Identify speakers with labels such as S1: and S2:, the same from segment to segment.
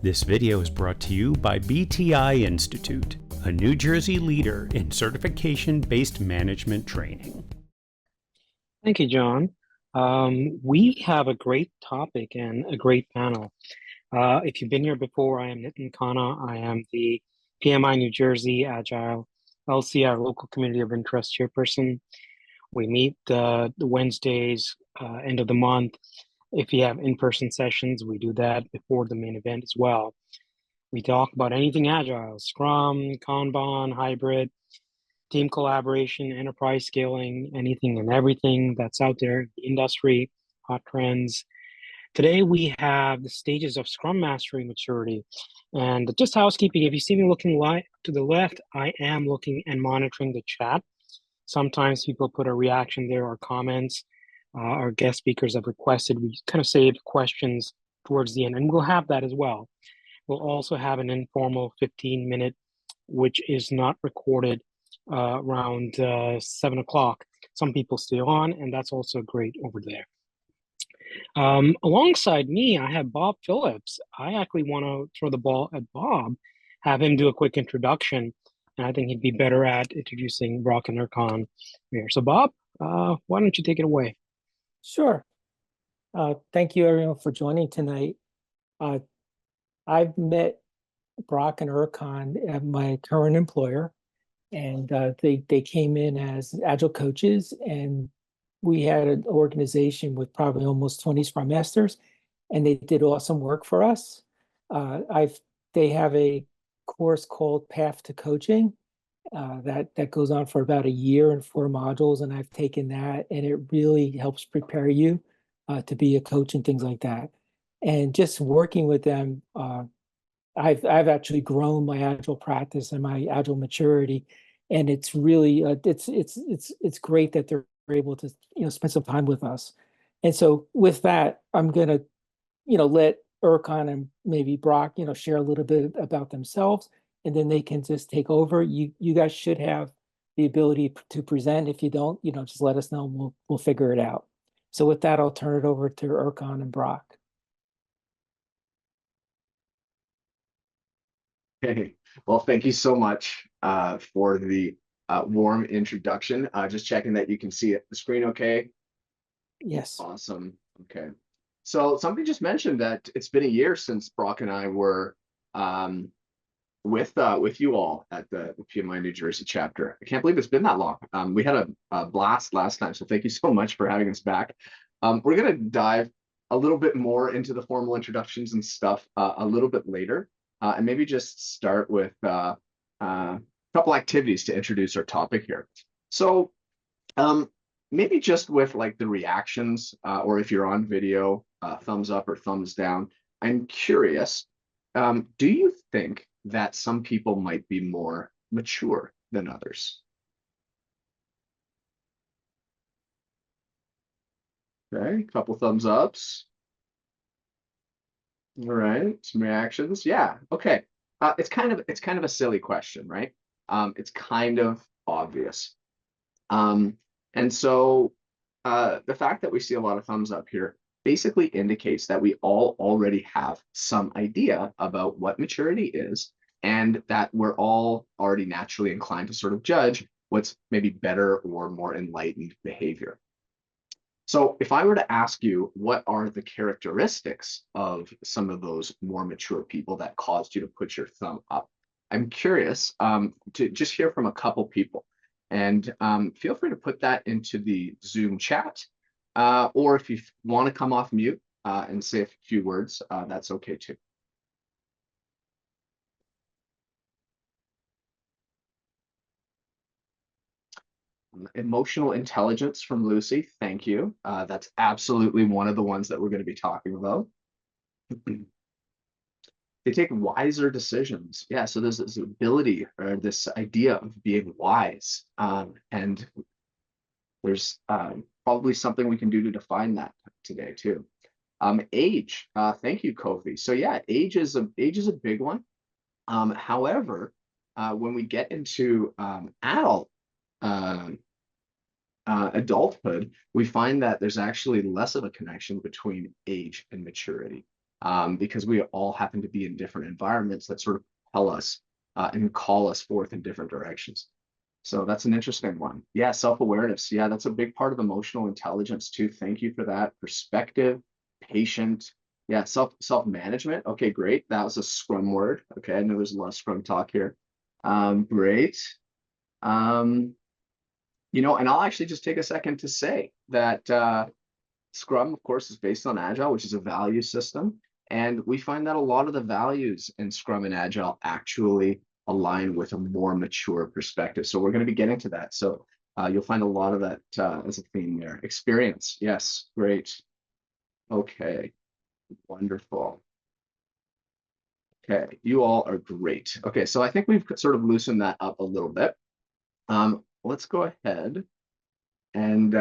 S1: This video is brought to you by BTI Institute, a New Jersey leader in certification-based management training.
S2: Thank you, John. We have a great topic and a great panel. If you've been here before, I am Nitin Khanna. I am the PMI New Jersey Agile LCR Local Community of Interest Chairperson. We meet the Wednesdays, end of the month. If you have in-person sessions, we do that before the main event as well. We talk about anything Agile, Scrum, Kanban, hybrid, team collaboration, enterprise scaling, anything and everything that's out there in the industry, hot trends. Today we have the stages of Scrum Mastery maturity. And just housekeeping, if you see me looking to the left, I am looking and monitoring the chat. Sometimes people put a reaction there or comments. Our guest speakers have requested we kind of save questions towards the end, and we'll have that as well. We'll also have an informal 15-minute, which is not recorded, around 7 o'clock. Some people stay on, and that's also great over there. Alongside me, I have Bob Phillips. I actually want to throw the ball at Bob, have him do a quick introduction, and I think he'd be better at introducing Brock and Erkan here. So Bob, why don't you take it away?
S3: Sure. Thank you everyone for joining tonight. I've met Brock and Erkan at my current employer, and they came in as Agile coaches, and we had an organization with probably almost 20 Scrum Masters, and they did awesome work for us. They have a course called Path to Coaching that goes on for about a year and 4 modules, and I've taken that, and it really helps prepare you to be a coach and things like that. And just working with them, I've actually grown my Agile practice and my Agile maturity, and it's really it's great that they're able to spend some time with us. And so with that, I'm gonna let Erkan and maybe Brock share a little bit about themselves, and then they can just take over. You guys should have the ability to present. If you don't, just let us know and we'll figure it out. So with that, I'll turn it over to Erkan and Brock.
S4: Hey, well, thank you so much for the warm introduction. Just checking that you can see the screen okay?
S3: Yes.
S4: Awesome. Okay. So somebody just mentioned that it's been a year since Brock and I were with you all at the PMI New Jersey chapter. I can't believe it's been that long. We had a blast last time, so thank you so much for having us back. We're going to dive a little bit more into the formal introductions and stuff a little bit later. And maybe just start with a couple activities to introduce our topic here. So maybe just with like the reactions, or if you're on video, thumbs up or thumbs down. I'm curious, do you think that some people might be more mature than others? Okay, a couple thumbs ups. All right, some reactions. Yeah, okay. It's kind of a silly question, right? It's kind of obvious. And so the fact that we see a lot of thumbs up here basically indicates that we all already have some idea about what maturity is, and that we're all already naturally inclined to sort of judge what's maybe better or more enlightened behavior. So if I were to ask you, what are the characteristics of some of those more mature people that caused you to put your thumb up? I'm curious to just hear from a couple people. And feel free to put that into the Zoom chat. Or if you want to come off mute and say a few words, that's okay too. Emotional intelligence from Lucy, thank you. That's absolutely one of the ones that we're going to be talking about. They take wiser decisions. Yeah, so there's this ability or this idea of being wise. And there's probably something we can do to define that today too. Age, thank you, Kofi. So yeah, age is a big one. However, when we get into adulthood, we find that there's actually less of a connection between age and maturity. because we all happen to be in different environments that sort of tell us and call us forth in different directions. So that's an interesting one. Yeah, self-awareness. Yeah, that's a big part of emotional intelligence too. Thank you for that. Perspective, patient. Yeah, self-management. Okay, great. That was a Scrum word. Okay, I know there's a lot of Scrum talk here. Great. You know, and I'll actually just take a second to say that Scrum, of course, is based on Agile, which is a value system. And we find that a lot of the values in Scrum and Agile actually align with a more mature perspective. So we're going to be getting to that. So you'll find a lot of that as a theme there. Experience. Yes. Great. Okay. Wonderful. Okay. You all are great. Okay. So I think we've sort of loosened that up a little bit. Let's go ahead and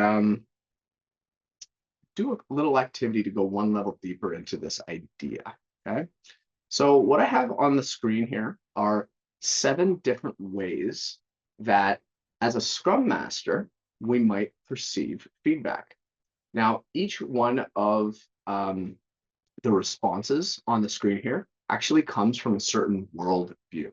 S4: do a little activity to go one level deeper into this idea. Okay. So what I have on the screen here are 7 different ways that as a Scrum Master, we might perceive feedback. Now, each one of the responses on the screen here actually comes from a certain worldview.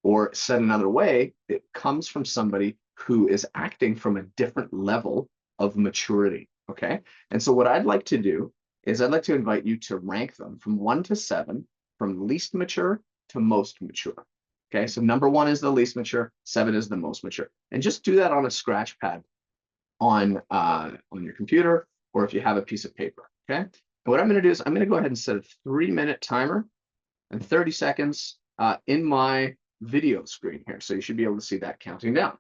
S4: Or said another way, it comes from somebody who is acting from a different level of maturity, okay? And so what I'd like to do is I'd like to invite you to rank them from 1 to 7, from least mature to most mature. Okay, so number 1 is the least mature, 7 is the most mature. And just do that on a scratch pad on your computer, or if you have a piece of paper, okay? And what I'm gonna do is I'm gonna go ahead and set a 3-minute timer and 30 seconds in my video screen here. So you should be able to see that counting down.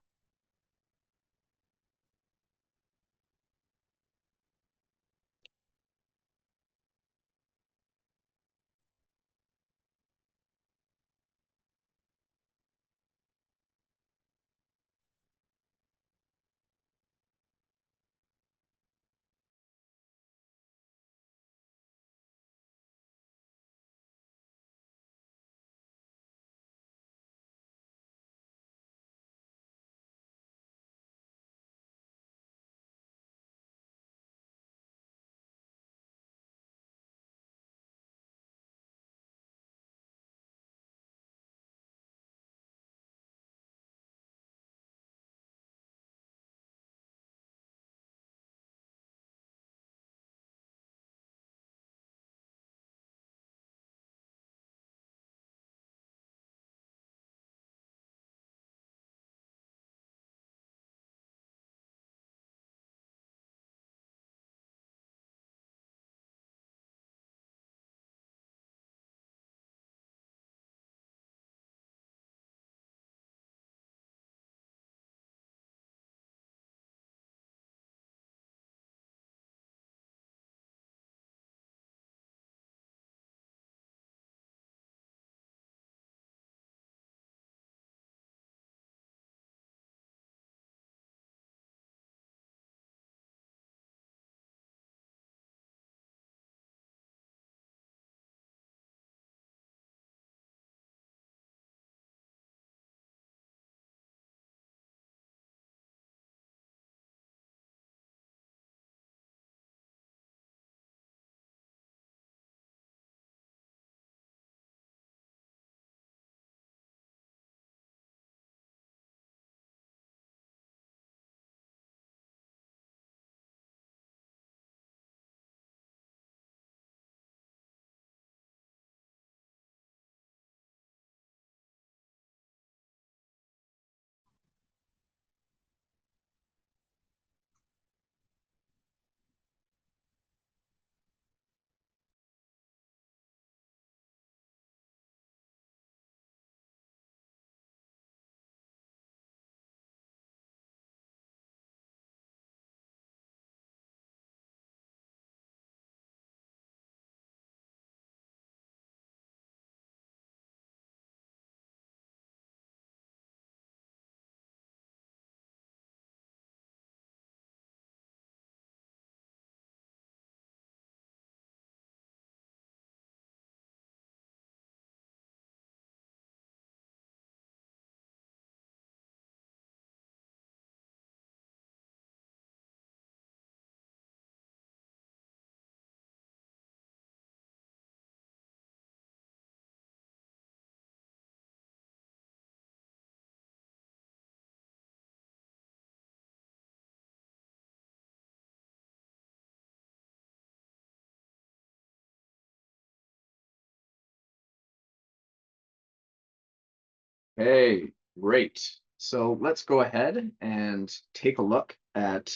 S4: Hey, great. So let's go ahead and take a look at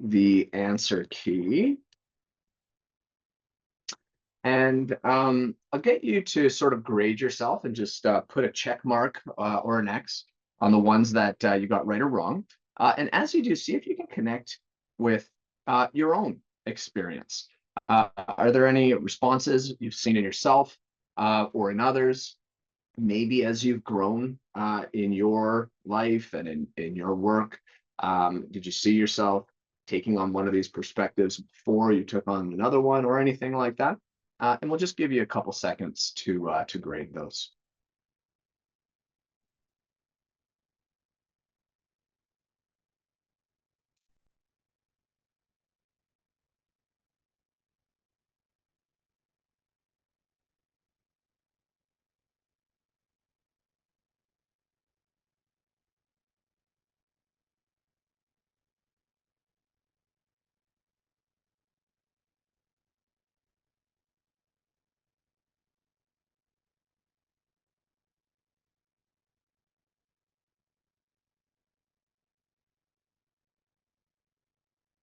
S4: the answer key. And I'll get you to sort of grade yourself and just put a check mark or an X on the ones that you got right or wrong. And as you do, see if you can connect with your own experience. Are there any responses you've seen in yourself or in others? Maybe as you've grown in your life and in your work, did you see yourself taking on one of these perspectives before you took on another one or anything like that? And we'll just give you a couple seconds to grade those.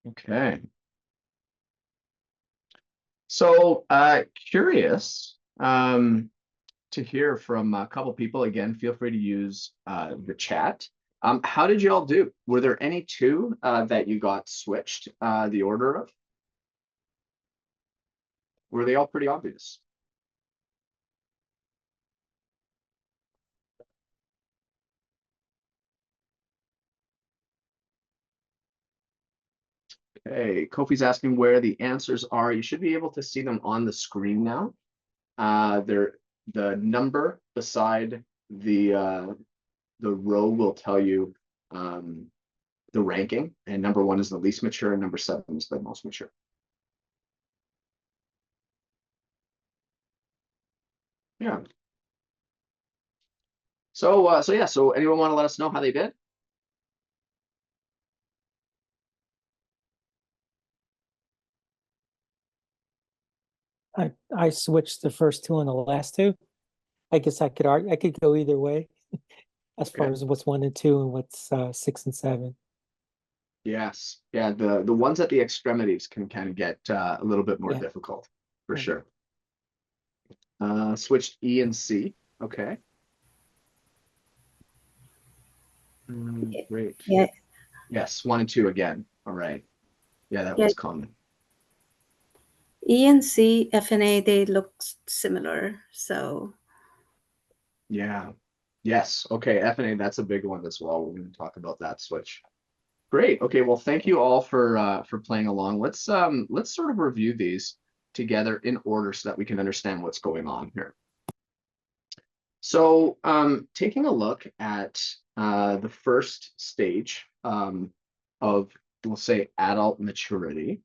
S4: Okay. So curious to hear from a couple people. Again, feel free to use the chat. How did you all do? Were there any two that you got switched the order of? Were they all pretty obvious? Okay, Kofi's asking where the answers are. You should be able to see them on the screen now. They're the number beside the row will tell you the ranking, and number 1 is the least mature, and number 7 is the most mature. Yeah. So yeah. So anyone want to let us know how they did?
S3: I switched the first two and the last two. I guess I could go either way as far
S4: Okay.
S3: as what's 1 and 2 and what's 6 and 7.
S4: Yes. Yeah. The ones at the extremities can kind of get a little bit more
S3: Yeah.
S4: difficult for
S3: Right.
S4: sure. Switched E and C. Okay. Great.
S5: Yeah,
S4: Yes, 1 and 2 again. All right. Yeah, that
S5: yeah.
S4: was common.
S5: E and C, F and A, they look similar. So
S4: Yeah. Yes. Okay. F and A, that's a big one as well. We're going to talk about that switch. Great. Okay. Well, thank you all for playing along. Let's sort of review these together in order so that we can understand what's going on here. So, taking a look at the first stage of, we'll say, adult maturity.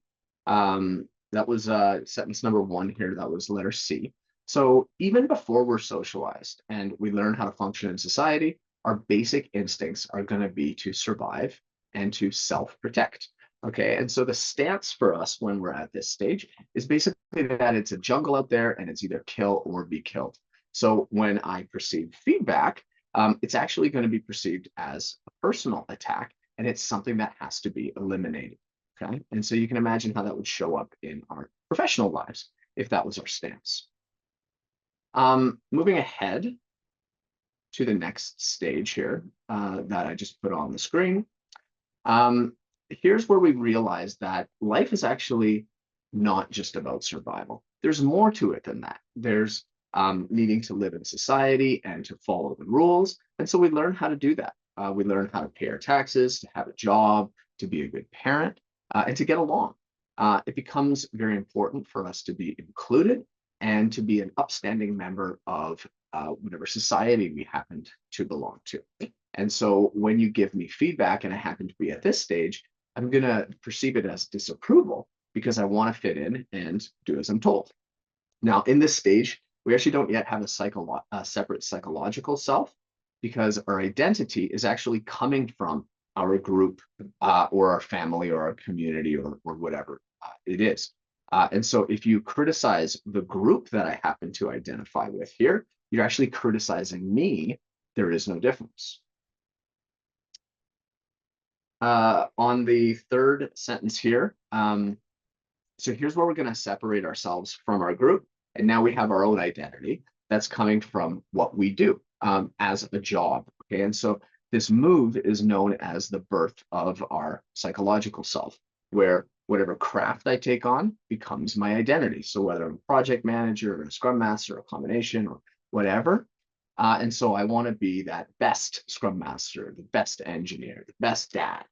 S4: That was sentence number 1 here. That was letter C. So even before we're socialized and we learn how to function in society, our basic instincts are going to be to survive and to self-protect. Okay, and so the stance for us when we're at this stage is basically that it's a jungle out there and it's either kill or be killed. So when I perceive feedback, it's actually going to be perceived as a personal attack, and it's something that has to be eliminated. Okay, and so you can imagine how that would show up in our professional lives if that was our stance. Moving ahead to the next stage here that I just put on the screen. Here's where we realize that life is actually not just about survival. There's more to it than that. There's needing to live in society and to follow the rules. And so we learn how to do that. We learn how to pay our taxes, to have a job, to be a good parent, and to get along. It becomes very important for us to be included and to be an upstanding member of whatever society we happen to belong to. And so when you give me feedback and I happen to be at this stage, I'm going to perceive it as disapproval because I want to fit in and do as I'm told. Now, in this stage, we actually don't yet have a separate psychological self because our identity is actually coming from our group or our family or our community or whatever it is. And so if you criticize the group that I happen to identify with here, you're actually criticizing me there is no difference. On the third sentence here, so here's where we're going to separate ourselves from our group. And now we have our own identity that's coming from what we do as a job. Okay, and so this move is known as the birth of our psychological self, where whatever craft I take on becomes my identity. So whether I'm a project manager or a Scrum Master, or a combination or whatever. And so I want to be that best Scrum Master, the best engineer, the best dad,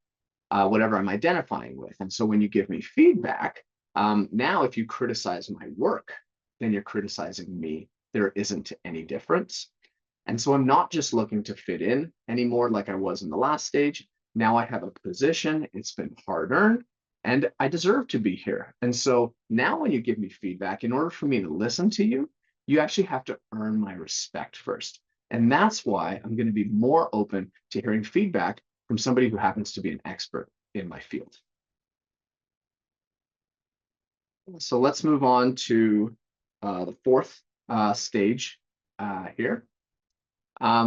S4: whatever I'm identifying with. And so when you give me feedback, now if you criticize my work, then you're criticizing me. There isn't any difference. And so I'm not just looking to fit in anymore like I was in the last stage. Now I have a position, it's been hard-earned, and I deserve to be here. And so now when you give me feedback, in order for me to listen to you, you actually have to earn my respect first. And that's why I'm going to be more open to hearing feedback from somebody who happens to be an expert in my field. So let's move on to the fourth stage here.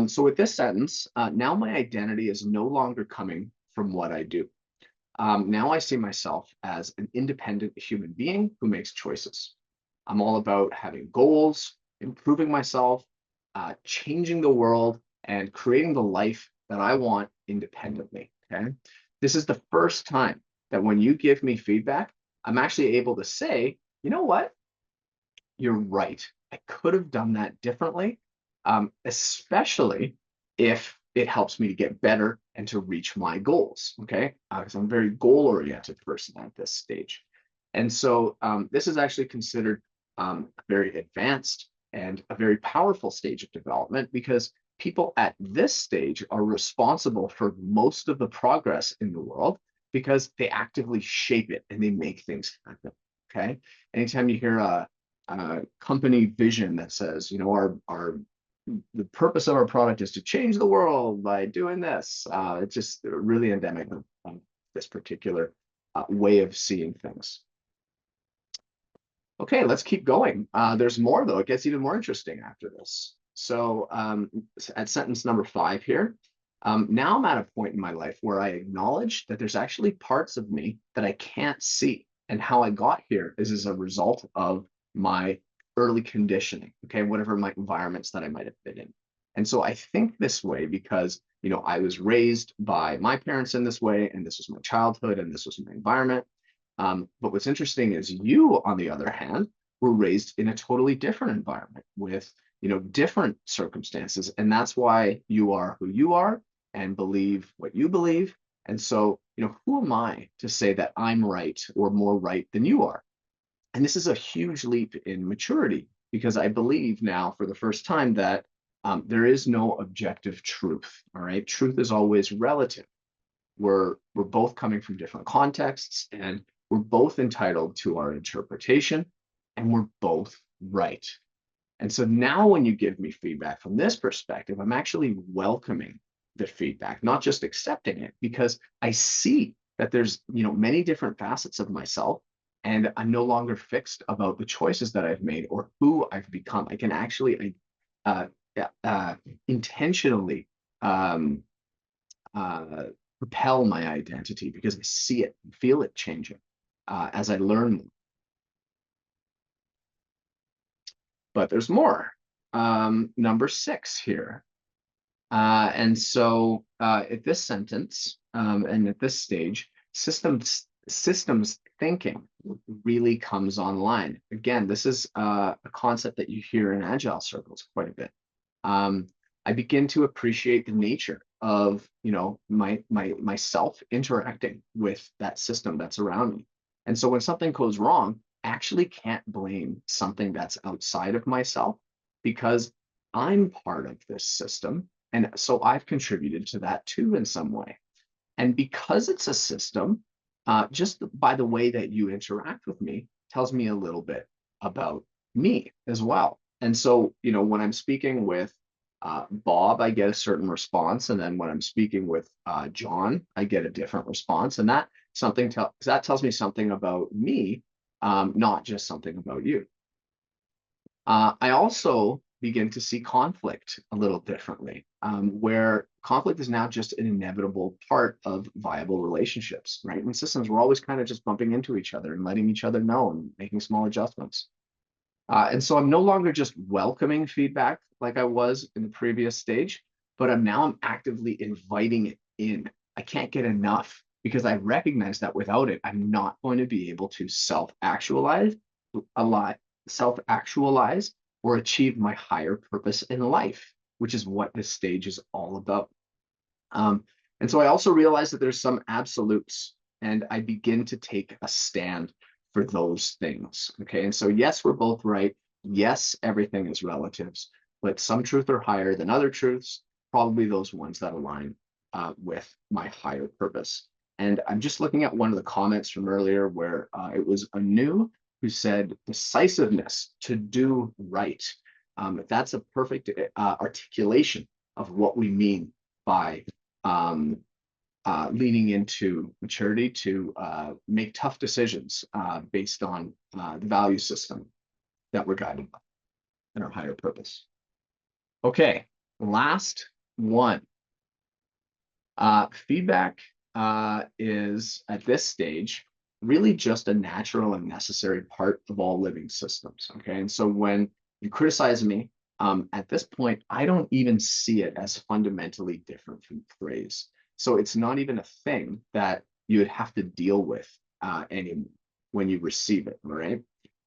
S4: So with this sentence, now my identity is no longer coming from what I do. Now I see myself as an independent human being who makes choices. I'm all about having goals, improving myself, changing the world, and creating the life that I want independently. Okay, this is the first time that when you give me feedback, I'm actually able to say, you know what? You're right. I could have done that differently, especially if it helps me to get better and to reach my goals. Okay, because I'm a very goal-oriented person at this stage. And so this is actually considered a very advanced and a very powerful stage of development, because people at this stage are responsible for most of the progress in the world because they actively shape it and they make things happen. Okay, anytime you hear a company vision that says, you know, the purpose of our product is to change the world by doing this, it's just really endemic of this particular way of seeing things. Okay, let's keep going. There's more, though. It gets even more interesting after this. So at sentence number 5 here, now I'm at a point in my life where I acknowledge that there's actually parts of me that I can't see. And how I got here is as a result of my early conditioning, okay, whatever my environments that I might have been in. And so I think this way because, you know, I was raised by my parents in this way, and this was my childhood, and this was my environment. But what's interesting is you, on the other hand, were raised in a totally different environment with, you know, different circumstances. And that's why you are who you are and believe what you believe. And so, you know, who am I to say that I'm right or more right than you are? And this is a huge leap in maturity, because I believe now for the first time that there is no objective truth. All right. Truth is always relative. We're both coming from different contexts, and we're both entitled to our interpretation, and we're both right. And so now when you give me feedback from this perspective, I'm actually welcoming the feedback, not just accepting it, because I see that there's, you know, many different facets of myself, and I'm no longer fixed about the choices that I've made or who I've become. I can actually intentionally propel my identity because I see it and feel it changing as I learn more. But there's more. Number 6 here. And so at this sentence and at this stage, systems thinking really comes online. Again, this is a concept that you hear in agile circles quite a bit. I begin to appreciate the nature of, you know, myself interacting with that system that's around me. And so when something goes wrong, I actually can't blame something that's outside of myself, because I'm part of this system. And so I've contributed to that too in some way. And because it's a system, just by the way that you interact with me tells me a little bit about me as well. And so, you know, when I'm speaking with Bob, I get a certain response. And then when I'm speaking with John, I get a different response. And that tells me something about me, not just something about you. I also begin to see conflict a little differently, where conflict is now just an inevitable part of viable relationships, right? In systems, we're always kind of just bumping into each other and letting each other know and making small adjustments. And so I'm no longer just welcoming feedback like I was in the previous stage, but I'm actively inviting it in. I can't get enough because I recognize that without it, I'm not going to be able to self-actualize or achieve my higher purpose in life, which is what this stage is all about. And so I also realize that there's some absolutes, and I begin to take a stand for those things. Okay, and so yes, we're both right. Yes, everything is relatives, but some truths are higher than other truths, probably those ones that align with my higher purpose. And I'm just looking at one of the comments from earlier where it was Anu who said decisiveness to do right. That's a perfect articulation of what we mean by leaning into maturity to make tough decisions based on the value system that we're guided by and our higher purpose. Okay, last one. Feedback is at this stage really just a natural and necessary part of all living systems. Okay, and so when you criticize me, at this point, I don't even see it as fundamentally different from praise. So it's not even a thing that you would have to deal with anymore when you receive it, right?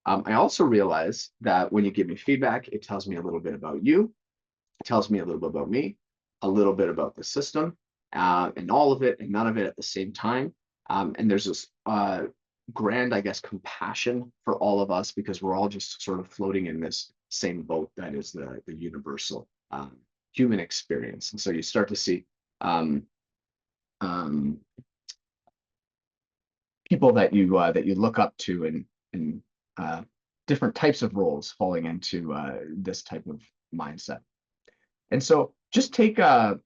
S4: I also realize that when you give me feedback, it tells me a little bit about you, it tells me a little bit about me, a little bit about the system, and all of it and none of it at the same time. And there's this grand, I guess, compassion for all of us because we're all just sort of floating in this same boat that is the universal human experience. And so you start to see people that you look up to in different types of roles falling into this type of mindset. And so just take a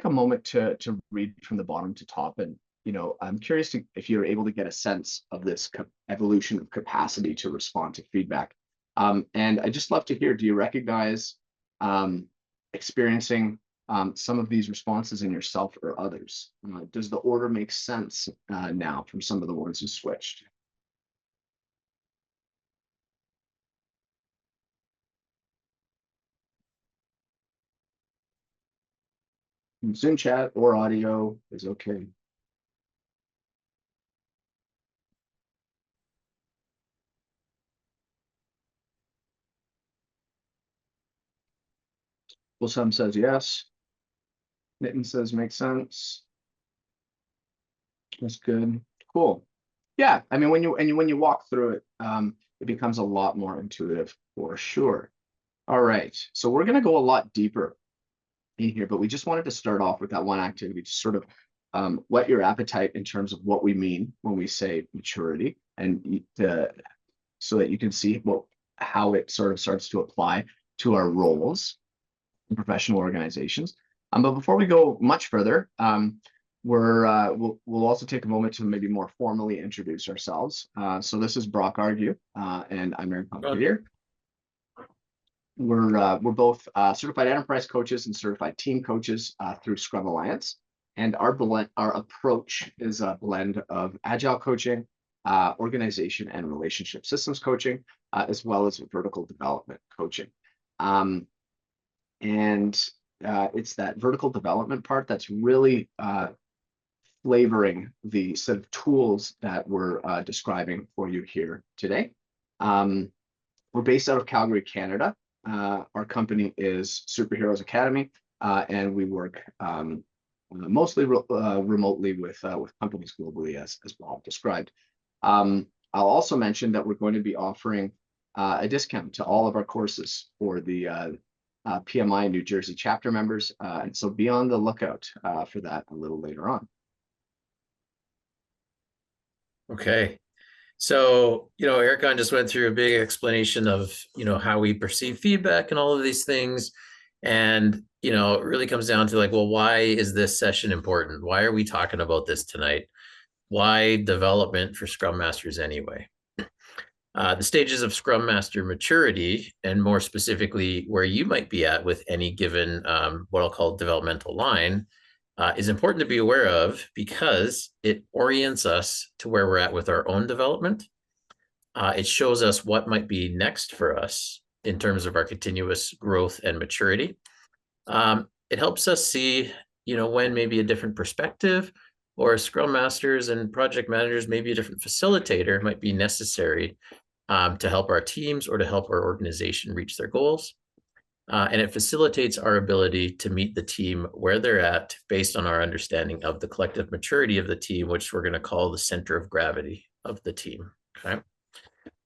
S4: moment to read from the bottom to top. And I'm curious if you're able to get a sense of this evolution of capacity to respond to feedback. And I just love to hear, do you recognize experiencing some of these responses in yourself or others? Does the order make sense now from some of the ones you switched? Zoom chat or audio is okay. Well, some says yes. Nitin says makes sense. That's good. Cool. Yeah, I mean, when you walk through it, it becomes a lot more intuitive for sure. All right, so we're going to go a lot deeper in here, but we just wanted to start off with that one activity to sort of whet your appetite in terms of what we mean when we say maturity, and so that you can see how it sort of starts to apply to our roles in professional organizations. But before we go much further, we'll also take a moment to maybe more formally introduce ourselves. So this is Brock Argue, and I'm Eric Pompier. We're both certified enterprise coaches and certified team coaches through Scrum Alliance. And our approach is a blend of agile coaching, organization and relationship systems coaching, as well as vertical development coaching. And it's that vertical development part that's really flavoring the set of tools that we're describing for you here today. We're based out of Calgary, Canada. Our company is Superheroes Academy, and we work mostly remotely with companies globally, as Bob described. I'll also mention that we're going to be offering a discount to all of our courses for the PMI New Jersey chapter members, and so be on the lookout for that a little later on.
S6: Okay. So, Ericon just went through a big explanation of, how we perceive feedback and all of these things. And, it really comes down to like, well, why is this session important? Why are we talking about this tonight? Why development for Scrum Masters anyway? The stages of Scrum Master maturity, and more specifically, where you might be at with any given what I'll call developmental line, is important to be aware of because it orients us to where we're at with our own development. It shows us what might be next for us in terms of our continuous growth and maturity. It helps us see, when maybe a different perspective or Scrum Masters and project managers, maybe a different facilitator might be necessary to help our teams or to help our organization reach their goals. And it facilitates our ability to meet the team where they're at based on our understanding of the collective maturity of the team, which we're going to call the center of gravity of the team. Okay.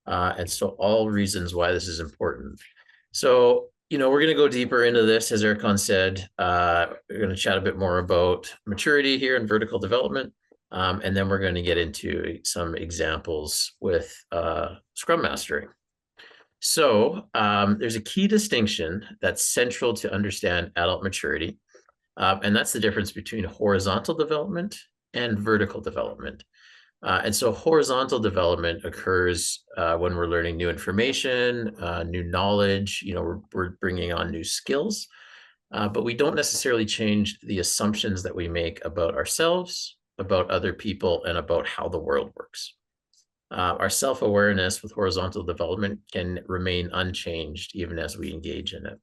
S6: And so all reasons why this is important. So, we're going to go deeper into this, as Erkan said. We're going to chat a bit more about maturity here and vertical development. And then we're going to get into some examples with Scrum Mastering. So there's a key distinction that's central to understand adult maturity. And that's the difference between horizontal development and vertical development. And so horizontal development occurs when we're learning new information, new knowledge, we're bringing on new skills, but we don't necessarily change the assumptions that we make about ourselves, about other people, and about how the world works. Our self-awareness with horizontal development can remain unchanged even as we engage in it.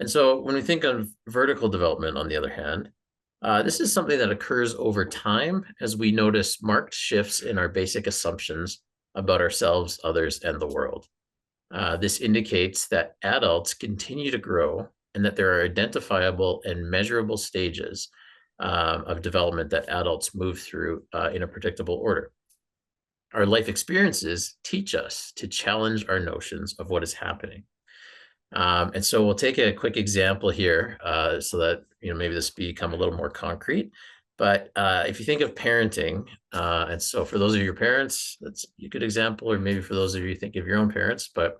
S6: And so when we think of vertical development, on the other hand, this is something that occurs over time as we notice marked shifts in our basic assumptions about ourselves, others, and the world. This indicates that adults continue to grow and that there are identifiable and measurable stages of development that adults move through in a predictable order. Our life experiences teach us to challenge our notions of what is happening. And so we'll take a quick example here so that maybe this become a little more concrete. But if you think of parenting, and so for those of your parents, that's a good example, or maybe for those of you think of your own parents. But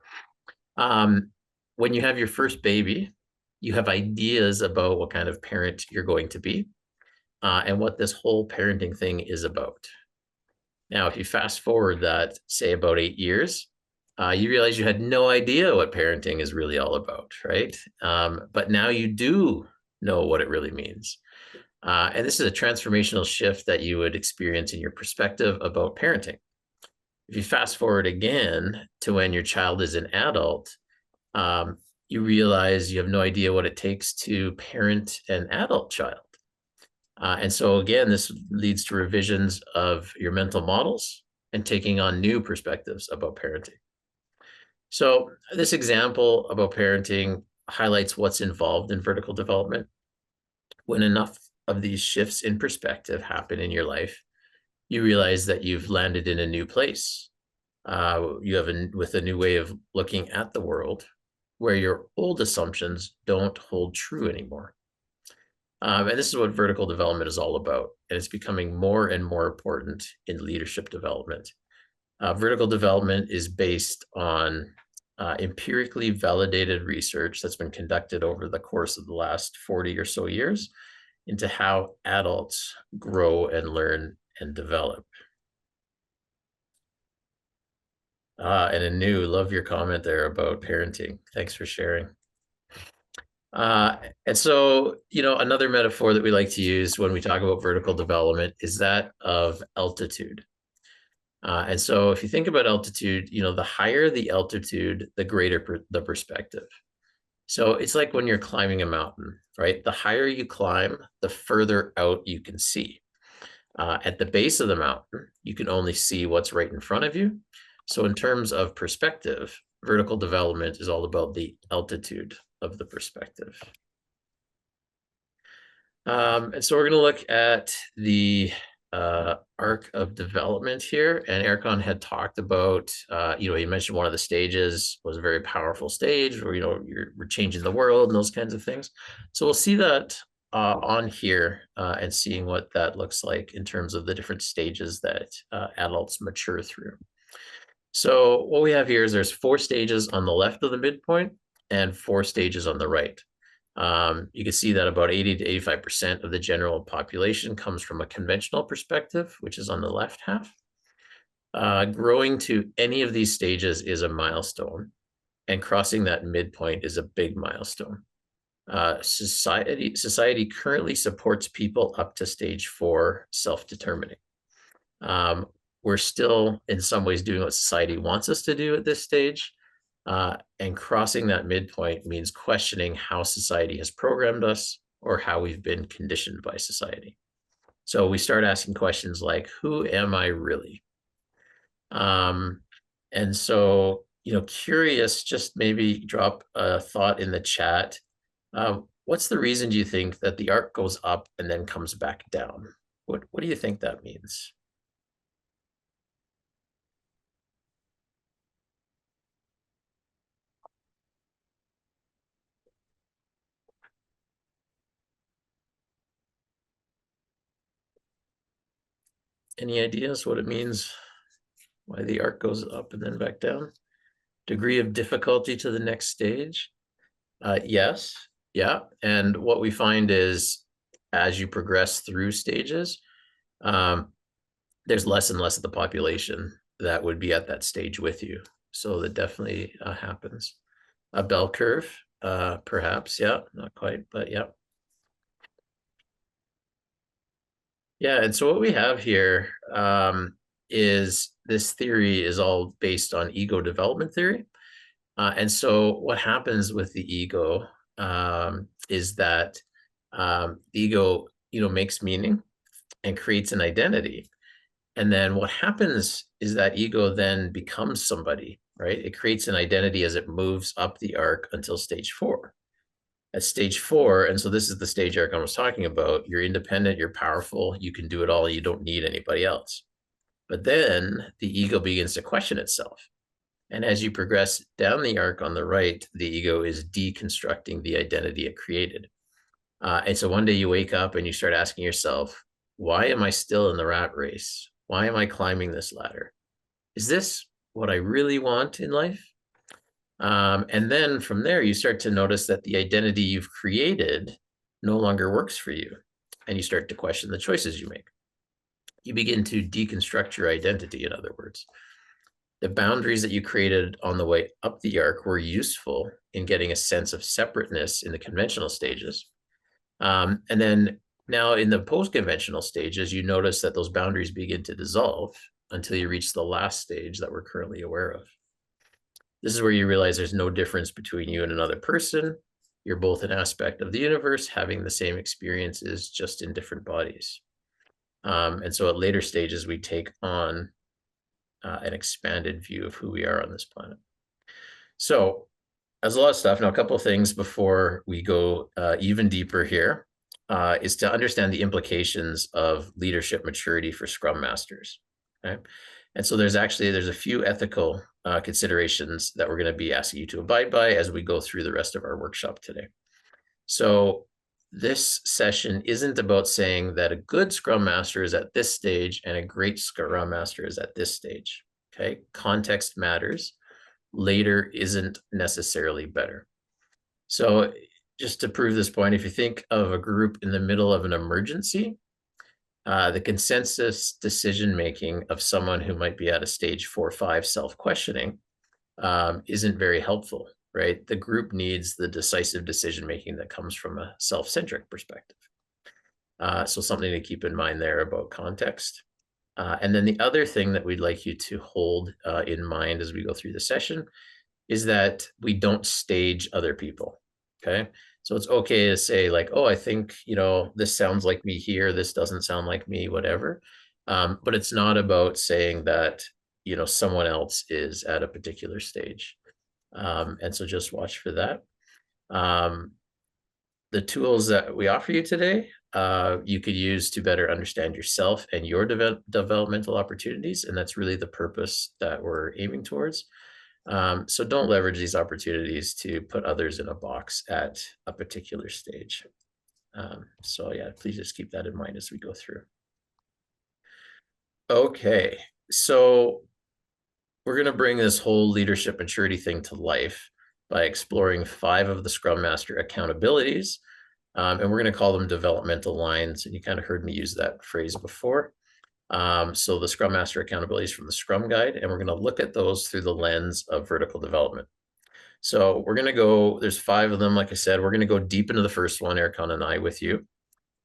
S6: when you have your first baby, you have ideas about what kind of parent you're going to be and what this whole parenting thing is about. Now, if you fast forward that, say, about 8 years, you realize you had no idea what parenting is really all about, right? But now you do know what it really means. And this is a transformational shift that you would experience in your perspective about parenting. If you fast forward again to when your child is an adult, you realize you have no idea what it takes to parent an adult child. And so again, this leads to revisions of your mental models and taking on new perspectives about parenting. So this example about parenting highlights what's involved in vertical development. When enough of these shifts in perspective happen in your life, you realize that you've landed in a new place. You have with a new way of looking at the world where your old assumptions don't hold true anymore. And this is what vertical development is all about. And it's becoming more and more important in leadership development. Vertical development is based on empirically validated research that's been conducted over the course of the last 40 or so years into how adults grow and learn and develop. And Anu, love your comment there about parenting. Thanks for sharing. And so, another metaphor that we like to use when we talk about vertical development is that of altitude. And so if you think about altitude, the higher the altitude, the greater the perspective. So it's like when you're climbing a mountain, right? The higher you climb, the further out you can see. At the base of the mountain, you can only see what's right in front of you. So in terms of perspective, vertical development is all about the altitude of the perspective. And so we're going to look at the arc of development here. And Erkan had talked about, he mentioned one of the stages was a very powerful stage where, we're changing the world and those kinds of things. So we'll see that on here and seeing what that looks like in terms of the different stages that adults mature through. So what we have here is there's 4 stages on the left of the midpoint and 4 stages on the right. You can see that about 80 to 85% of the general population comes from a conventional perspective, which is on the left half. Growing to any of these stages is a milestone, and crossing that midpoint is a big milestone. Society currently supports people up to stage 4 self-determining. We're still in some ways doing what society wants us to do at this stage. And crossing that midpoint means questioning how society has programmed us or how we've been conditioned by society. So we start asking questions like, who am I really? And so, curious, just maybe drop a thought in the chat. What's the reason, do you think, that the arc goes up and then comes back down? What do you think that means? Any ideas what it means? Why the arc goes up and then back down? Degree of difficulty to the next stage? Yes, yeah. And what we find is as you progress through stages, there's less and less of the population that would be at that stage with you. So that definitely happens. A bell curve, perhaps, yeah, not quite, but yeah. Yeah, and so what we have here is this theory is all based on ego development theory. And so what happens with the ego is that the ego, makes meaning and creates an identity. And then what happens is that ego then becomes somebody, right? It creates an identity as it moves up the arc until stage 4. At stage 4, and so this is the stage Eric was talking about, you're independent, you're powerful, you can do it all, you don't need anybody else. But then the ego begins to question itself. And as you progress down the arc on the right, the ego is deconstructing the identity it created. And so one day you wake up and you start asking yourself, why am I still in the rat race? Why am I climbing this ladder? Is this what I really want in life? And then from there, you start to notice that the identity you've created no longer works for you. And you start to question the choices you make. You begin to deconstruct your identity, in other words. The boundaries that you created on the way up the arc were useful in getting a sense of separateness in the conventional stages. And then now in the post-conventional stages, you notice that those boundaries begin to dissolve until you reach the last stage that we're currently aware of. This is where you realize there's no difference between you and another person. You're both an aspect of the universe, having the same experiences, just in different bodies. And so at later stages, we take on an expanded view of who we are on this planet. So there's a lot of stuff. Now, a couple of things before we go even deeper here is to understand the implications of leadership maturity for Scrum Masters. Okay? And so there's a few ethical considerations that we're going to be asking you to abide by as we go through the rest of our workshop today. So this session isn't about saying that a good Scrum Master is at this stage and a great Scrum Master is at this stage. Okay, context matters. Later isn't necessarily better. So just to prove this point, if you think of a group in the middle of an emergency, the consensus decision-making of someone who might be at a stage 4 or 5 self-questioning isn't very helpful, right? The group needs the decisive decision-making that comes from a self-centric perspective. So something to keep in mind there about context. And then the other thing that we'd like you to hold in mind as we go through the session is that we don't stage other people, okay? So it's okay to say like, oh, I think, this sounds like me here, this doesn't sound like me, whatever. But it's not about saying that, someone else is at a particular stage. And so just watch for that. The tools that we offer you today, you could use to better understand yourself and your developmental opportunities. And that's really the purpose that we're aiming towards. So don't leverage these opportunities to put others in a box at a particular stage. So yeah, please just keep that in mind as we go through. Okay, so we're going to bring this whole leadership maturity thing to life by exploring 5 of the Scrum Master accountabilities. And we're going to call them developmental lines. And you kind of heard me use that phrase before. So the Scrum Master accountabilities from the Scrum Guide, and we're going to look at those through the lens of vertical development. So we're going to go, there's 5 of them, like I said, we're going to go deep into the first one, Erkan and I with you.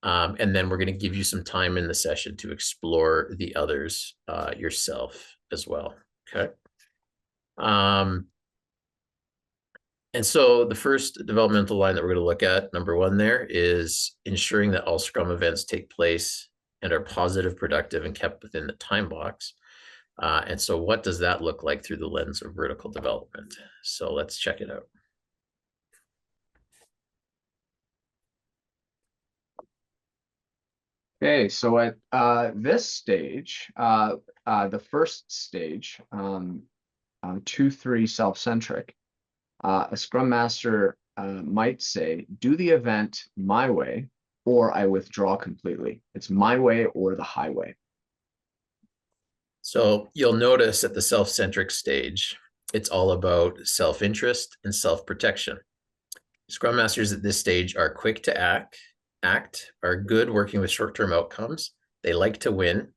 S6: And then we're going to give you some time in the session to explore the others yourself as well. Okay. And so the first developmental line that we're going to look at, number 1 there, is ensuring that all Scrum events take place and are positive, productive, and kept within the time box. And so what does that look like through the lens of vertical development? So let's check it out.
S4: Okay, so at this stage, the first stage, 2-3 self-centric, a Scrum Master might say, do the event my way, or I withdraw completely. It's my way or the highway.
S6: So you'll notice at the self-centric stage, it's all about self-interest and self-protection. Scrum Masters at this stage are quick to act, are good working with short-term outcomes. They like to win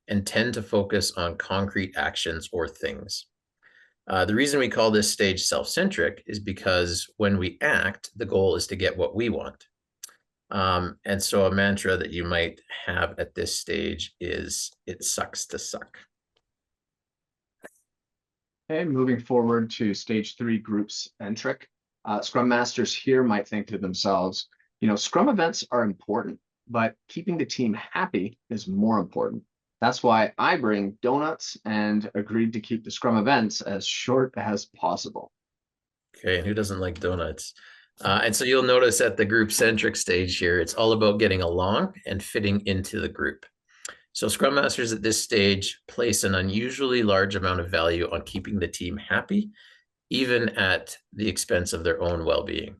S6: and tend to focus on concrete actions or things. The reason we call this stage self-centric is because when we act, the goal is to get what we want. And so a mantra that you might have at this stage is, it sucks to suck.
S4: Okay, moving forward to stage 3, group-centric. Scrum Masters here might think to themselves, Scrum events are important, but keeping the team happy is more important. That's why I bring donuts and agreed to keep the Scrum events as short as possible.
S6: Okay, and who doesn't like donuts? And so you'll notice at the group-centric stage here, it's all about getting along and fitting into the group. So Scrum Masters at this stage place an unusually large amount of value on keeping the team happy, even at the expense of their own well-being.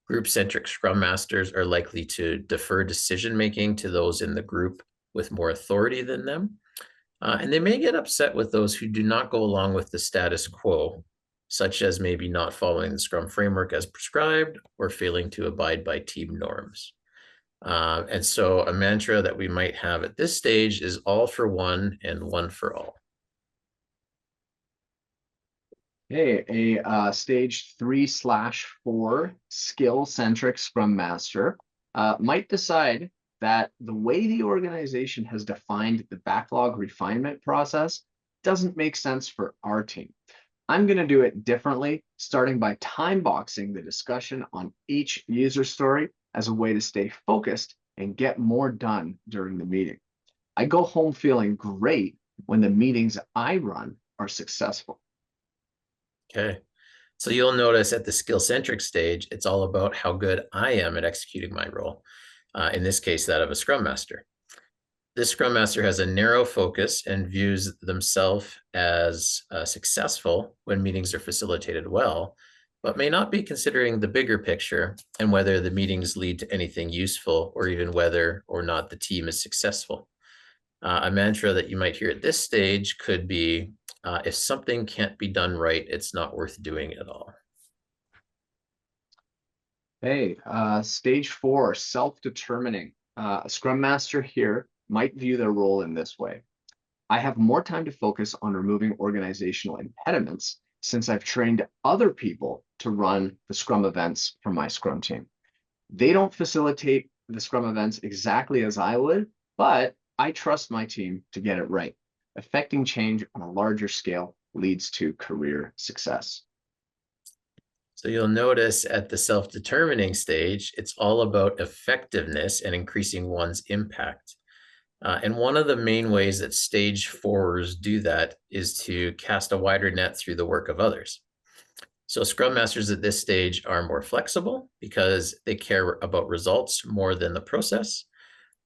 S6: Group-centric Scrum Masters are likely to defer decision-making to those in the group with more authority than them. And they may get upset with those who do not go along with the status quo, such as maybe not following the Scrum framework as prescribed or failing to abide by team norms. And so a mantra that we might have at this stage is all for one and one for all.
S4: Okay, a stage 3/4 skill-centric Scrum Master might decide that the way the organization has defined the backlog refinement process doesn't make sense for our team. I'm going to do it differently, starting by time boxing the discussion on each user story as a way to stay focused and get more done during the meeting. I go home feeling great when the meetings I run are successful.
S6: Okay, so you'll notice at the skill-centric stage, it's all about how good I am at executing my role. In this case, that of a Scrum Master. This Scrum Master has a narrow focus and views themselves as successful when meetings are facilitated well, but may not be considering the bigger picture and whether the meetings lead to anything useful or even whether or not the team is successful. A mantra that you might hear at this stage could be, if something can't be done right, it's not worth doing at all.
S4: Hey, stage 4, self-determining. A Scrum Master here might view their role in this way. I have more time to focus on removing organizational impediments since I've trained other people to run the Scrum events for my Scrum team. They don't facilitate the Scrum events exactly as I would, but I trust my team to get it right. Affecting change on a larger scale leads to career success.
S6: So you'll notice at the self-determining stage, it's all about effectiveness and increasing one's impact. And one of the main ways that stage 4s do that is to cast a wider net through the work of others. So Scrum Masters at this stage are more flexible because they care about results more than the process.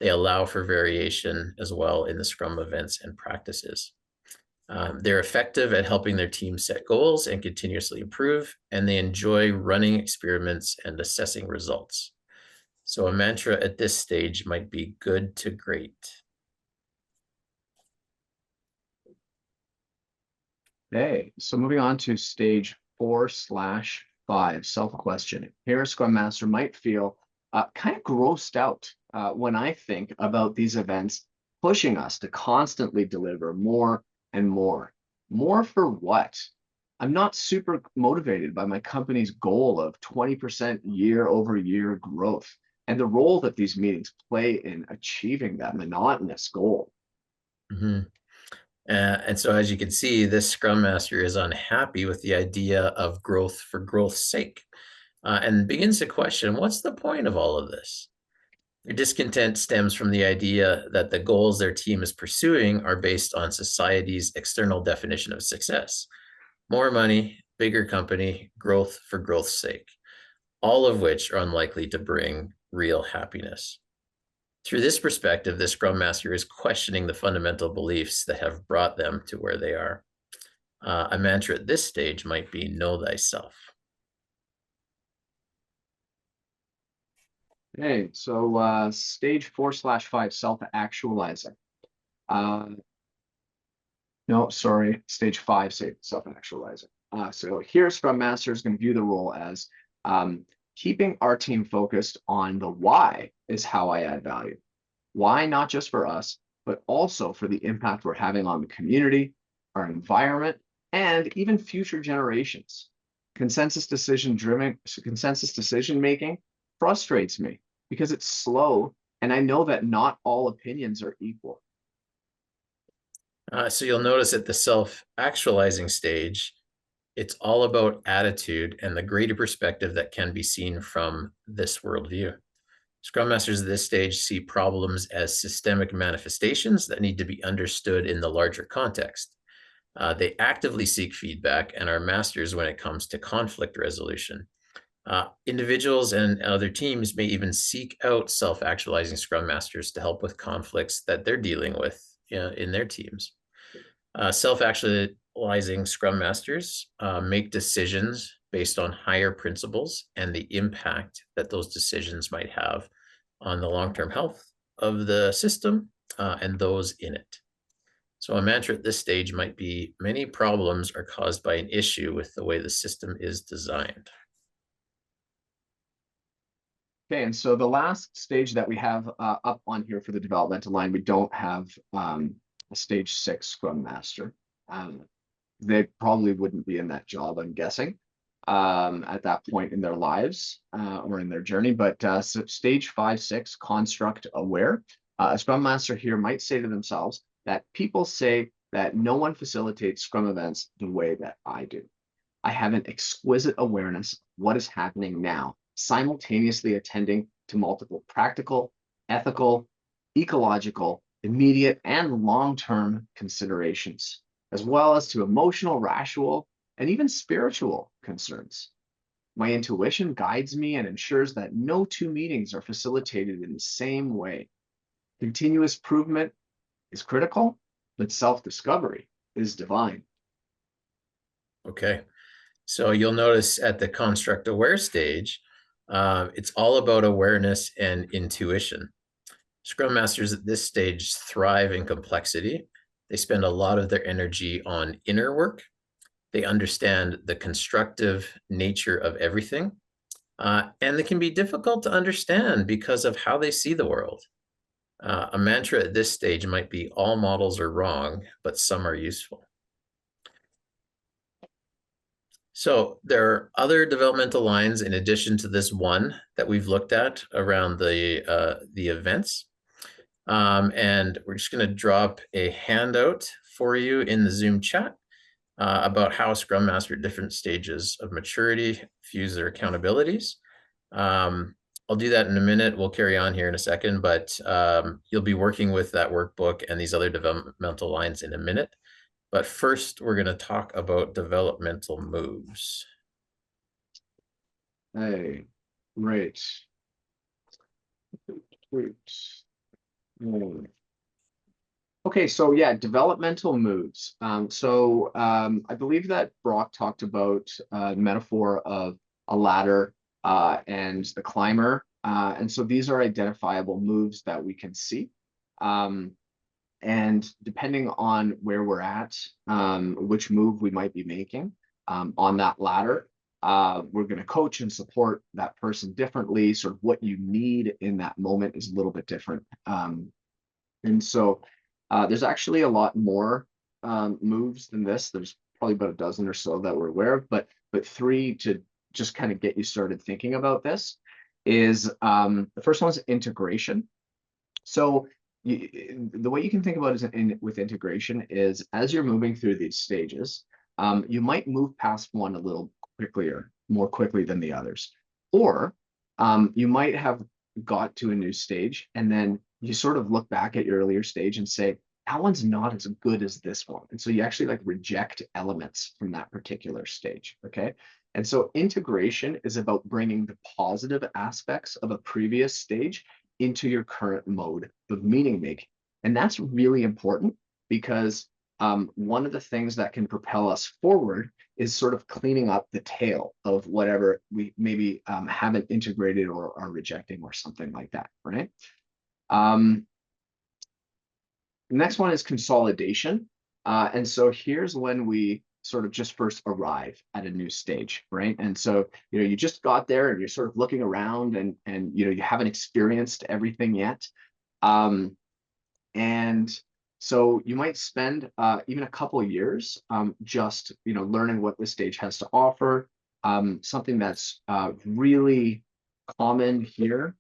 S6: They allow for variation as well in the Scrum events and practices. They're effective at helping their team set goals and continuously improve, and they enjoy running experiments and assessing results. So a mantra at this stage might be good to great.
S4: Okay, so moving on to stage 4/5, self-questioning. Here, a Scrum Master might feel kind of grossed out when I think about these events pushing us to constantly deliver more and more. More for what? I'm not super motivated by my company's goal of 20% year-over-year growth and the role that these meetings play in achieving that monotonous goal.
S6: Mhm. And so, as you can see, this Scrum Master is unhappy with the idea of growth for growth's sake, and begins to question, what's the point of all of this? Their discontent stems from the idea that the goals their team is pursuing are based on society's external definition of success. More money, bigger company, growth for growth's sake, all of which are unlikely to bring real happiness. Through this perspective, the Scrum Master is questioning the fundamental beliefs that have brought them to where they are. A mantra at this stage might be know thyself.
S4: Okay, so stage 4/5, self-actualizing. No, sorry, stage 5, self-actualizing. So here, Scrum Master is going to view the role as keeping our team focused on the why is how I add value. Why not just for us, but also for the impact we're having on the community, our environment, and even future generations. Consensus decision making frustrates me because it's slow, and I know that not all opinions are equal.
S6: So you'll notice at the self-actualizing stage, it's all about attitude and the greater perspective that can be seen from this worldview. Scrum Masters at this stage see problems as systemic manifestations that need to be understood in the larger context. They actively seek feedback and are masters when it comes to conflict resolution. Individuals and other teams may even seek out self-actualizing Scrum Masters to help with conflicts that they're dealing with in their teams. Self-actualizing Scrum Masters make decisions based on higher principles and the impact that those decisions might have on the long-term health of the system and those in it. So a mantra at this stage might be, many problems are caused by an issue with the way the system is designed.
S4: Okay, and so the last stage that we have up on here for the developmental line, we don't have a stage 6 Scrum Master. They probably wouldn't be in that job, I'm guessing, at that point in their lives or in their journey. But so stage 5/6, construct aware. A Scrum Master here might say to themselves that people say that no one facilitates Scrum events the way that I do. I have an exquisite awareness of what is happening now, simultaneously attending to multiple practical, ethical, ecological, immediate, and long-term considerations, as well as to emotional, rational, and even spiritual concerns. My intuition guides me and ensures that no two meetings are facilitated in the same way. Continuous improvement is critical, but self-discovery is divine.
S6: Okay, so you'll notice at the construct aware stage, it's all about awareness and intuition. Scrum Masters at this stage thrive in complexity. They spend a lot of their energy on inner work. They understand the constructive nature of everything. And they can be difficult to understand because of how they see the world. A mantra at this stage might be, all models are wrong, but some are useful. So there are other developmental lines in addition to this one that we've looked at around the events. And we're just going to drop a handout for you in the Zoom chat about how Scrum Master at different stages of maturity fuse their accountabilities. I'll do that in a minute. We'll carry on here in a second, but you'll be working with that workbook and these other developmental lines in a minute. But first, we're going to talk about developmental moves.
S4: Hey, great. Okay, so yeah, developmental moves. I believe that Brock talked about the metaphor of a ladder and the climber. And so these are identifiable moves that we can see. And depending on where we're at, which move we might be making on that ladder, we're going to coach and support that person differently. Sort of what you need in that moment is a little bit different And so there's actually a lot more moves than this. There's probably about a dozen or so that we're aware of, but three to just kind of get you started thinking about this is the first one is integration. So the way you can think about it with integration is as you're moving through these stages, you might move past one a little more quickly than the others. Or you might have got to a new stage and then you sort of look back at your earlier stage and say, that one's not as good as this one. And so you actually like reject elements from that particular stage, okay? And so integration is about bringing the positive aspects of a previous stage into your current mode of meaning making. And that's really important because one of the things that can propel us forward is sort of cleaning up the tail of whatever we maybe haven't integrated or are rejecting or something like that, right? The next one is consolidation. And so here's when we sort of just first arrive at a new stage, right? And so, you just got there and you're sort of looking around and you haven't experienced everything yet. And so you might spend even a couple of years just, learning what the stage has to offer. Something that's really common here,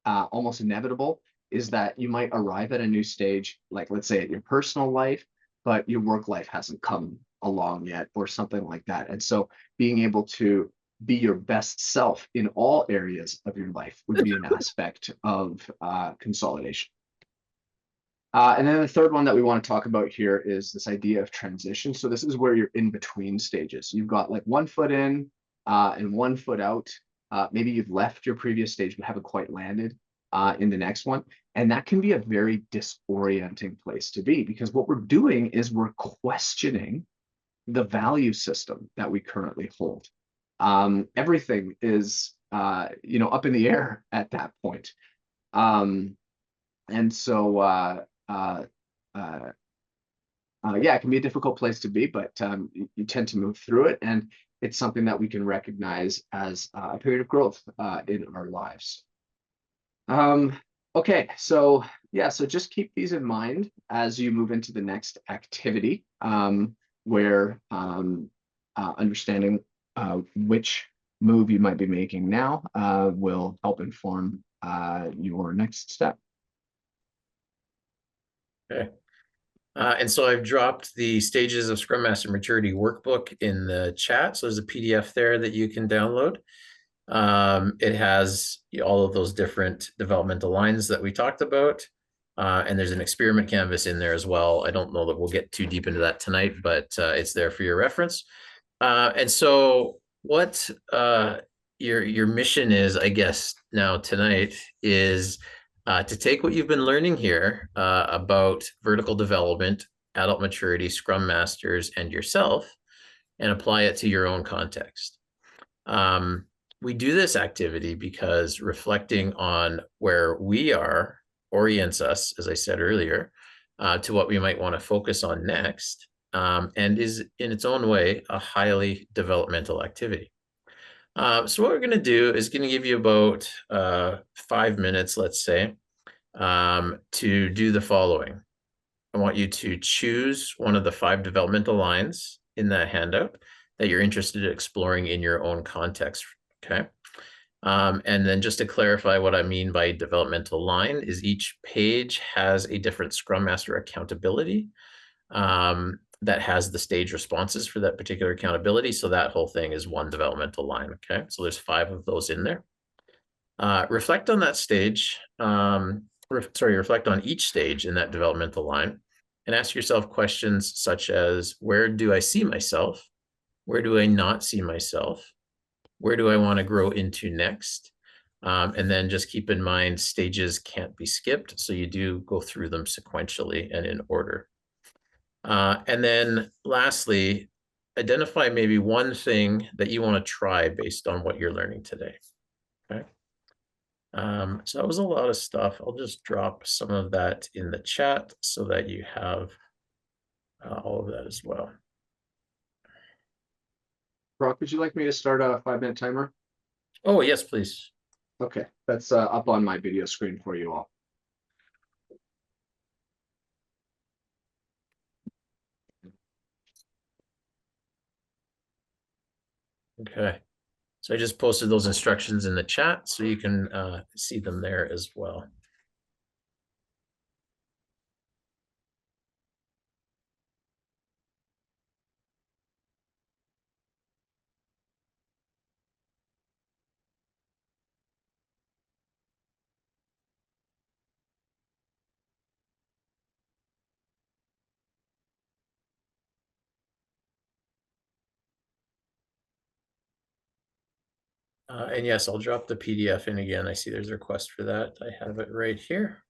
S4: almost inevitable, is that you might arrive at a new stage, like let's say at your personal life, but your work life hasn't come along yet or something like that. And so being able to be your best self in all areas of your life would be an aspect of consolidation. And then the third one that we want to talk about here is this idea of transition. So this is where you're in between stages. You've got like 1 foot in and 1 foot out. Maybe you've left your previous stage but haven't quite landed in the next one. And that can be a very disorienting place to be because what we're doing is we're questioning the value system that we currently hold. Everything is, up in the air at that point. And so, yeah, it can be a difficult place to be, but you tend to move through it. And it's something that we can recognize as a period of growth in our lives. Okay, so yeah, so just keep these in mind as you move into the next activity, where understanding which move you might be making now will help inform your next step.
S6: Okay. And so I've dropped the Stages of Scrum Master Maturity workbook in the chat. So there's a PDF there that you can download. It has all of those different developmental lines that we talked about. And there's an experiment canvas in there as well. I don't know that we'll get too deep into that tonight, but it's there for your reference. And so what your mission is, I guess, now tonight is to take what you've been learning here about vertical development, adult maturity, Scrum Masters, and yourself, and apply it to your own context. We do this activity because reflecting on where we are orients us, as I said earlier, to what we might want to focus on next, and is in its own way a highly developmental activity. So what we're going to do is going to give you about 5 minutes, let's say, to do the following. I want you to choose one of the 5 developmental lines in that handout that you're interested in exploring in your own context, okay? And then just to clarify what I mean by developmental line is each page has a different Scrum Master accountability that has the stage responses for that particular accountability. So that whole thing is one developmental line, okay? So there's 5 of those in there. Reflect on that stage, reflect on each stage in that developmental line and ask yourself questions such as, where do I see myself? Where do I not see myself? Where do I want to grow into next? And then just keep in mind, stages can't be skipped. So you do go through them sequentially and in order. And then lastly, identify maybe one thing that you want to try based on what you're learning today, okay? So that was a lot of stuff. I'll just drop some of that in the chat so that you have all of that as well.
S4: Brock, would you like me to start a 5-minute timer?
S6: Oh, yes, please.
S4: Okay, that's up on my video screen for you all.
S6: Okay. So I just posted those instructions in the chat so you can see them there as well. And yes, I'll drop the PDF in again. I see there's a request for that. I have it right here.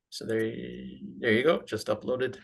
S6: So there you go, just uploaded.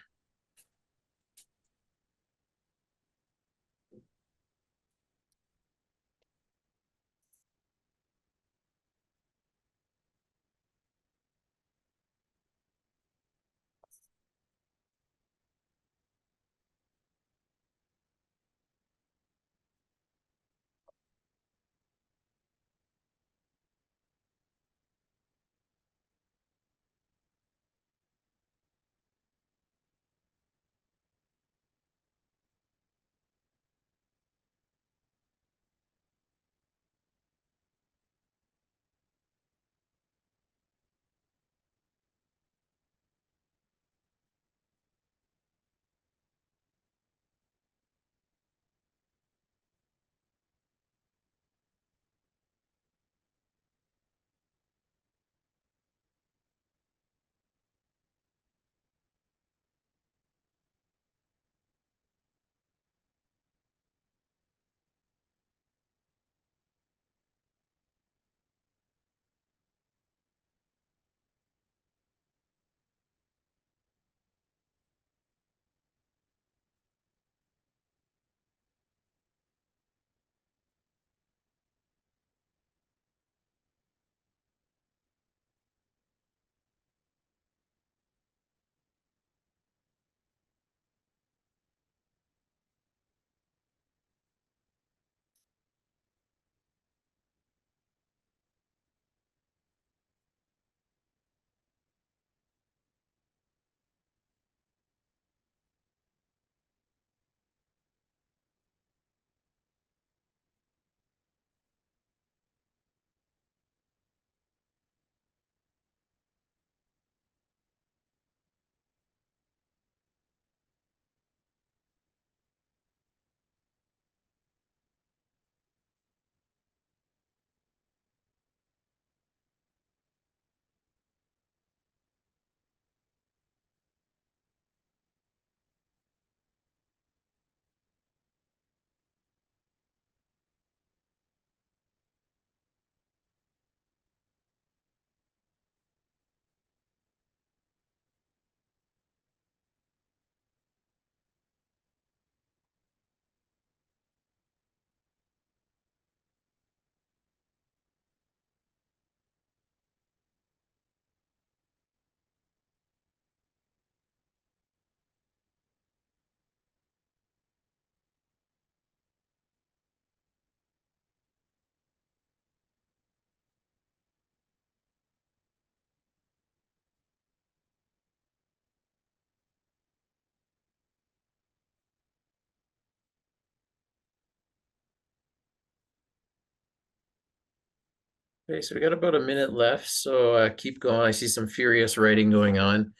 S6: Okay, so we got about a minute left, so keep going. I see some furious writing going on.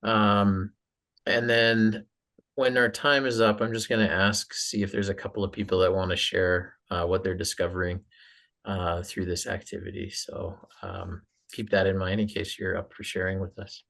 S6: And then when our time is up, I'm just going to see if there's a couple of people that want to share what they're discovering through this activity. So keep that in mind in case you're up for sharing with us.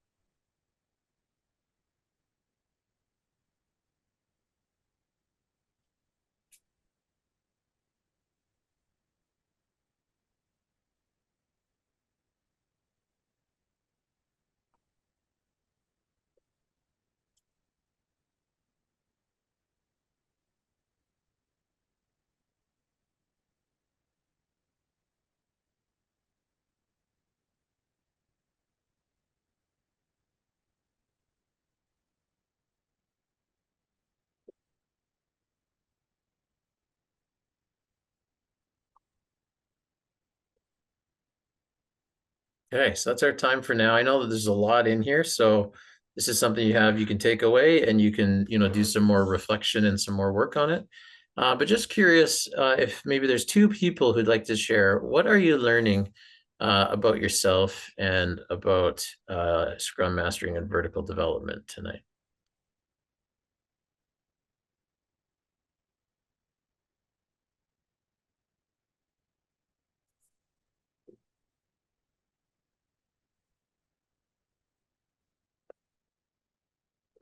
S6: Okay, so that's our time for now. I know that there's a lot in here, so this is something you can take away, and you can, do some more reflection and some more work on it. But just curious, if maybe there's two people who'd like to share, what are you learning about yourself and about Scrum mastering and vertical development tonight?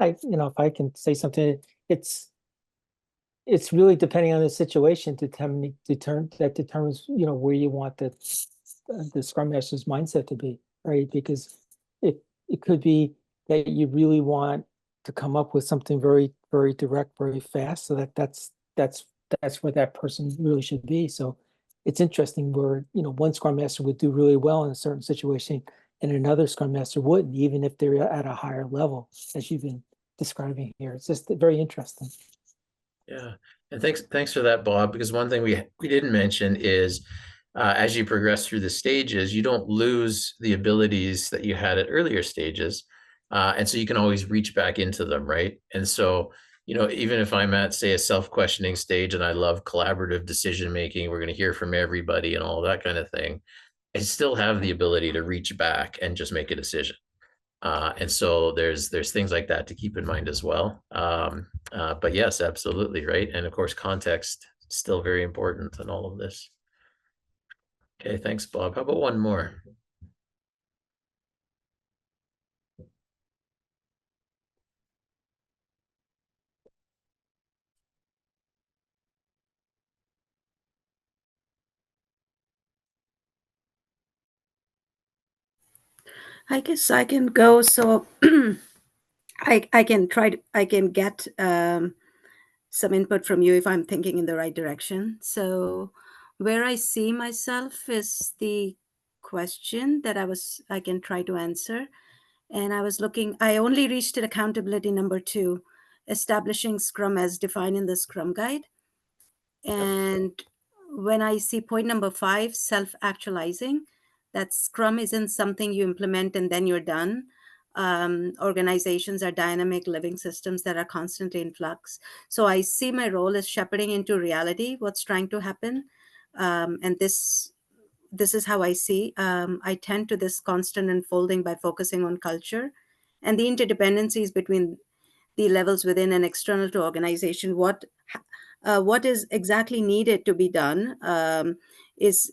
S3: If I can say something, it's really depending on the situation that determines, where you want the Scrum Master's mindset to be, right? Because it could be that you really want to come up with something very, very direct, very fast. So that's where that person really should be. So it's interesting where, one Scrum Master would do really well in a certain situation and another Scrum Master wouldn't, even if they're at a higher level, as you've been describing here. It's just very interesting.
S6: Yeah, and thanks for that, Bob, because one thing we didn't mention is as you progress through the stages, you don't lose the abilities that you had at earlier stages. And so you can always reach back into them, right? And so, even if I'm at, say, a self-questioning stage and I love collaborative decision-making, we're going to hear from everybody and all that kind of thing, I still have the ability to reach back and just make a decision. And so there's things like that to keep in mind as well. But yes, absolutely, right? And of course, context still very important in all of this. Okay, thanks, Bob. How about one more?
S5: I guess I can go. So I can get some input from you if I'm thinking in the right direction. So where I see myself is the question that I can try to answer. And I only reached at accountability number 2, establishing Scrum as defined in the Scrum Guide. And when I see point number 5, self-actualizing, that Scrum isn't something you implement and then you're done. Organizations are dynamic living systems that are constantly in flux. So I see my role as shepherding into reality what's trying to happen. And this is how I see. I tend to this constant unfolding by focusing on culture and the interdependencies between the levels within and external to organization. What is exactly needed to be done is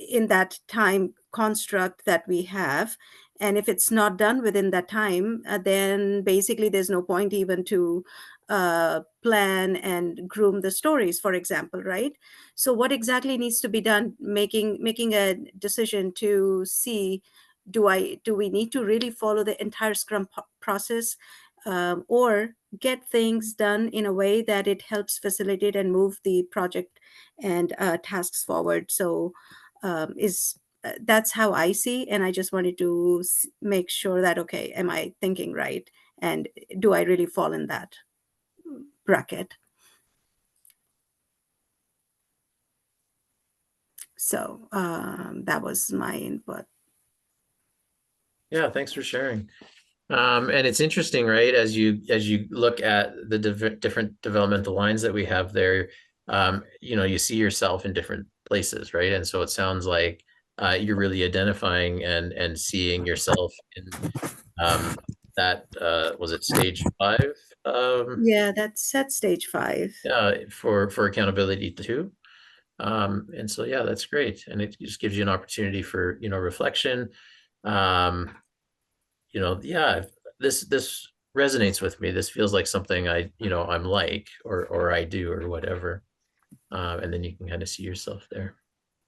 S5: in that time construct that we have. And if it's not done within that time, then basically there's no point even to plan and groom the stories, for example, right? So what exactly needs to be done? Making a decision to see, do we need to really follow the entire Scrum process, or get things done in a way that it helps facilitate and move the project and tasks forward. So that's how I see, and I just wanted to make sure that, okay, am I thinking right, and do I really fall in that bracket? So that was my input.
S6: Yeah, thanks for sharing. And it's interesting, right? As you look at the different developmental lines that we have there, you see yourself in different places, right? And so it sounds like you're really identifying and seeing yourself in that was it stage 5?
S5: Yeah, that's at stage 5.
S6: For accountability too. And so yeah, that's great, and it just gives you an opportunity for reflection. Yeah, this resonates with me. This feels like something I'm like, or I do, or whatever. And then you can kind of see yourself there.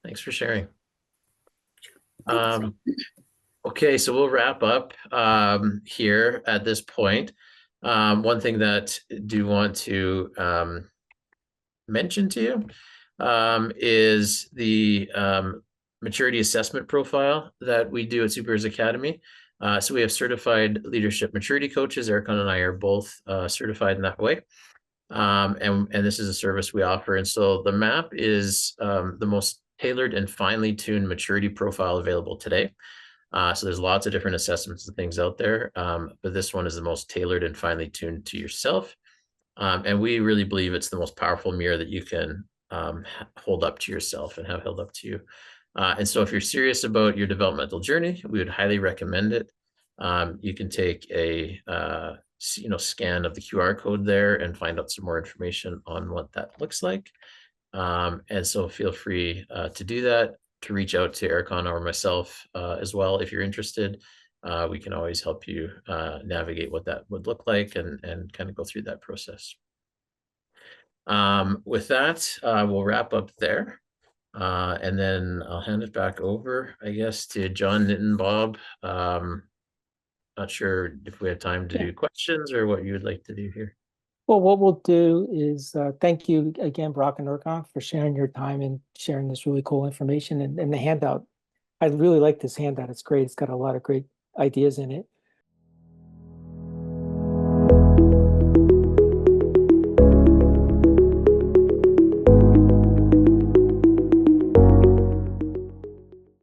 S6: Thanks for sharing. Okay, so we'll wrap up here at this point. One thing that I do want to mention to you is the maturity assessment profile that we do at Supers Academy. So we have certified leadership maturity coaches. Erkan and I are both certified in that way. And this is a service we offer. And so the map is the most tailored and finely tuned maturity profile available today. So there's lots of different assessments and things out there, but this one is the most tailored and finely tuned to yourself. And we really believe it's the most powerful mirror that you can hold up to yourself and have held up to you. And so if you're serious about your developmental journey, we would highly recommend it. You can take a scan of the QR code there and find out some more information on what that looks like. And so feel free to do that, to reach out to Ericon or myself as well if you're interested. We can always help you navigate what that would look like and kind of go through that process. With that, we'll wrap up there. And then I'll hand it back over, I guess, to John, Nitin, Bob. Not sure if we have time to do questions or what you would like to do here.
S3: Well, what we'll do is thank you again, Brock and Erkan, for sharing your time and sharing this really cool information and the handout. I really like this handout. It's great. It's got a lot of great ideas in it.